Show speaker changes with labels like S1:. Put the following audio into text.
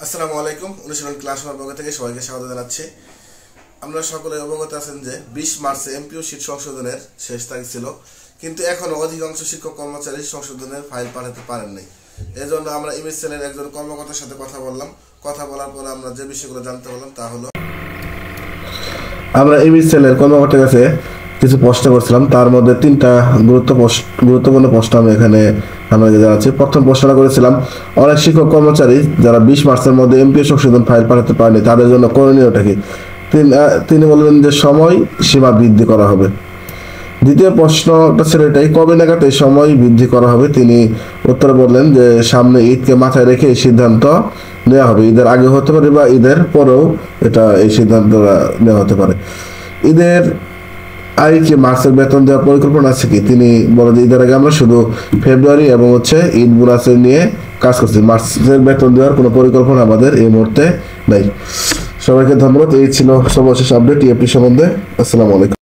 S1: আসসালামু আলাইকুম। অনুশীলন ক্লাসরুমের পক্ষ থেকে সবাইকে স্বাগত জানাচ্ছি। আমরা সকলে অবগত আছেন যে 20 মার্চে এমপিও শীট সংশোধনের শেষ তারিখ ছিল, কিন্তু এখনো অধিকাংশ শিক্ষক কর্মচারী সংশোধনের ফাইল পাঠাতে পারেননি। এজন্য আমরা ইমেজ সেলের একজন কর্মকর্তার সাথে কথা বললাম। কথা বলার পরে আমরা যে বিষয়গুলো জানতে পারলাম তা হলো, আমরা ইমেজ সেলের কর্মকর্তার কাছে কিছু প্রশ্ন করছিলাম। তার মধ্যে তিনটা গুরুত্বপূর্ণ প্রশ্ন আমি এখানে আপনাকে জানাচ্ছি। প্রথম প্রশ্নটা করেছিলাম, অনেক শিক্ষক কর্মচারী যারা 20 মার্চের মধ্যে এমপিও সংশোধন ফাইল পাঠাতে পারেনি, তাদের জন্য করণীয়টা কি? তিনি বললেন যে সময় সীমা বৃদ্ধি করা হবে। দ্বিতীয় প্রশ্নটা ছিল এটাই, কবে নাগাদ এই সময় বৃদ্ধি করা হবে? তিনি উত্তরে বললেন যে সামনে ঈদকে মাথায় রেখে এই সিদ্ধান্ত নেওয়া হবে। ঈদের আগে হতে পারে বা ঈদের পরেও এই সিদ্ধান্তটা নেওয়া হতে পারে। ঈদের আগে কি মার্চের বেতন দেওয়ার পরিকল্পনা আছে কি? তিনি বলেন যে ঈদের আগে আমরা শুধু ফেব্রুয়ারি এবং ঈদ বোনাসের নিয়ে কাজ করছি, মার্চের বেতন দেওয়ার কোনো পরিকল্পনা আমাদের এই মুহূর্তে নাই। সবাইকে ধন্যবাদ। এই ছিল সর্বশেষ আপডেট ইএফটি সম্বন্ধে। আসসালামু আলাইকুম।